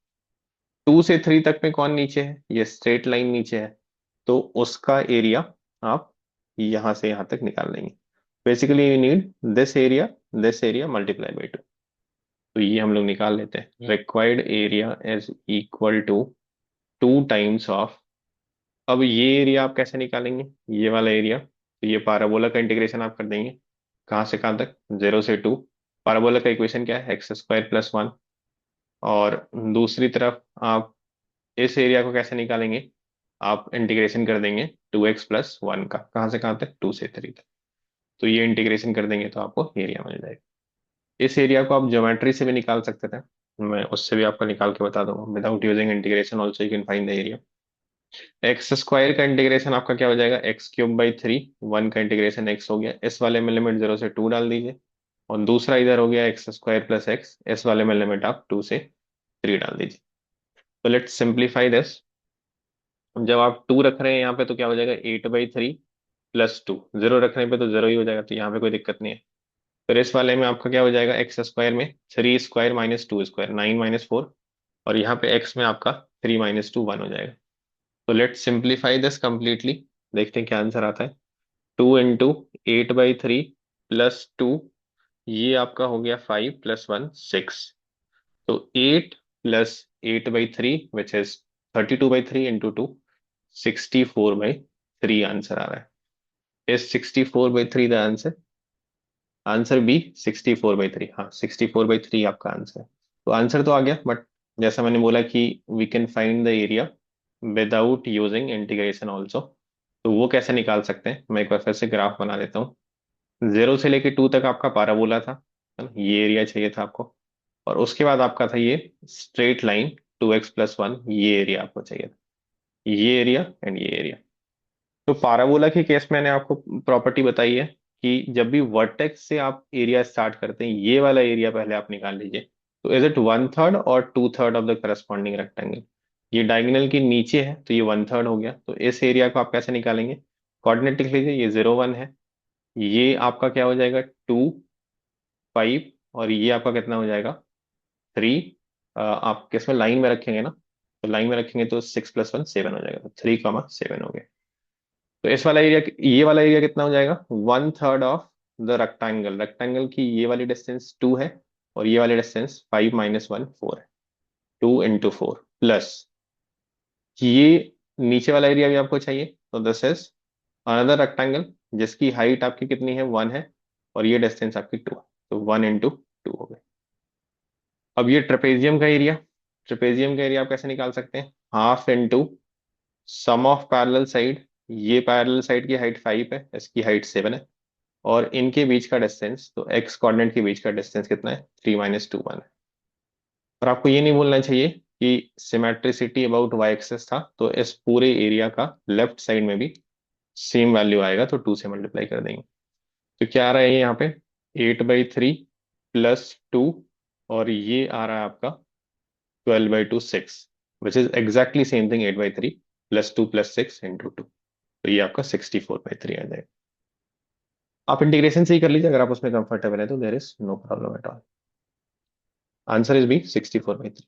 2 से 3 तक में कौन नीचे है, ये स्ट्रेट लाइन नीचे है। तो उसका एरिया आप यहां से यहां तक निकाल लेंगे। Basically you need this area multiply by 2। तो ये हम लोग निकाल लेते हैं। Required area is equal to 2 times of. अब ये एरिया आप कैसे निकालेंगे, ये वाला एरिया, तो ये पाराबोला का इंटीग्रेशन आप कर देंगे। कहाँ से कहाँ तक, 0 से 2। पाराबोला का इक्वेशन क्या है, x² + 1। और दूसरी तरफ आप इस एरिया को कैसे निकालेंगे, आप इंटीग्रेशन कर देंगे 2x + 1 का। कहाँ से कहाँ तक, 2 से 3 तक। तो ये इंटीग्रेशन कर देंगे तो आपको एरिया मिल जाएगा। इस एरिया को आप ज्योमेट्री से भी निकाल सकते थे, मैं उससे भी आपको निकाल के बता दूंगा। Without using integration also you can find the area. x² का इंटीग्रेशन आपका क्या हो जाएगा, x³ / 3। 1 का इंटीग्रेशन x हो गया, इस वाले में लिमिट 0 से 2 डाल दीजिए। और दूसरा इधर हो गया x² + x, इस वाले में लिमिट आप 2 से 3 डाल दीजिए। तो लेट्स सिंप्लीफाई दिस। जब आप 2 रख रहे हैं यहाँ पे तो क्या हो जाएगा, 8/3 + 2। 0 रखने पे तो 0 ही हो जाएगा, तो यहाँ पे कोई दिक्कत नहीं है। फिर इस वाले में आपका क्या हो जाएगा, x² में 3² - 2², 9 - 4। और यहाँ पे x में आपका 3 - 2 1 हो जाएगा। तो लेट्स सिंप्लीफाई दिस कंप्लीटली। देखते हैं क्या आंसर आता है। 2 × 8/3 + 2, ये आपका हो गया 5 + 1 6। तो 8 + 8/3 विच इज 32/3 × 2, 64/3 आंसर आ रहा है। Is 64/3 the answer, answer B 64/3। हाँ, 64/3 आपका आंसर है। तो आंसर तो आ गया, बट जैसा मैंने बोला कि we can find the area without using integration also. तो वो कैसे निकाल सकते हैं, मैं एक बार फिर से ग्राफ बना देता हूँ। 0 से लेके 2 तक आपका पाराबोला था, है ना? ये एरिया चाहिए था आपको। और उसके बाद आपका था ये स्ट्रेट लाइन 2x + 1, ये एरिया आपको चाहिए था। ये एरिया एंड ये एरिया। तो पाराबोला के केस में मैंने आपको प्रॉपर्टी बताई है कि जब भी वर्टेक्स से आप एरिया स्टार्ट करते हैं, ये वाला एरिया पहले आप निकाल लीजिए। तो इज इट 1/3 और 2/3 ऑफ द करस्पॉन्डिंग रेक्टेंगल। ये डायगोनल के नीचे है तो ये 1/3 हो गया। तो इस एरिया को आप कैसे निकालेंगे, कोऑर्डिनेट लिख लीजिए। ये 0 1 है, ये आपका क्या हो जाएगा 2 5, और ये आपका कितना हो जाएगा 3। आप किसमें लाइन में रखेंगे ना, तो लाइन में रखेंगे तो 6 + 1 7 हो जाएगा। तो 3 7 हो गया। तो इस वाला एरिया, ये वाला एरिया कितना हो जाएगा, 1/3 ऑफ द रेक्टेंगल। रेक्टेंगल की ये वाली डिस्टेंस 2 है, और ये वाली डिस्टेंस 5 - 1 4 है। 2 × 4 प्लस ये नीचे वाला एरिया भी आपको चाहिए। तो दिस इज अनदर रेक्टेंगल जिसकी हाइट आपकी कितनी है, 1 है, और ये डिस्टेंस आपकी 2 है। तो 1 × 2 हो गए। अब ये ट्रेपेजियम का एरिया, ट्रेपेजियम का एरिया आप कैसे निकाल सकते हैं, half into sum of parallel side. ये पैरेलल साइड की हाइट 5 है, इसकी हाइट 7 है, और इनके बीच का डिस्टेंस, तो एक्स कोऑर्डिनेट के बीच का डिस्टेंस कितना है, 3 - 2 1 है। और आपको ये नहीं भूलना चाहिए कि सिमेट्रिसिटी अबाउट वाई एक्सेस था, तो इस पूरे एरिया का लेफ्ट साइड में भी सेम वैल्यू आएगा, तो 2 से मल्टीप्लाई कर देंगे। तो क्या आ रहा है ये यहाँ पे, 8/3 + 2, और ये आ रहा है आपका 12/2 6, which is exactly same thing, 8/3 + 2 + 6 × 2। तो ये आपका 64/3 आ जाएगा। आप इंटीग्रेशन से ही कर लीजिए, अगर आप उसमें कंफर्टेबल है तो there is no problem at all. Answer is B 64/3।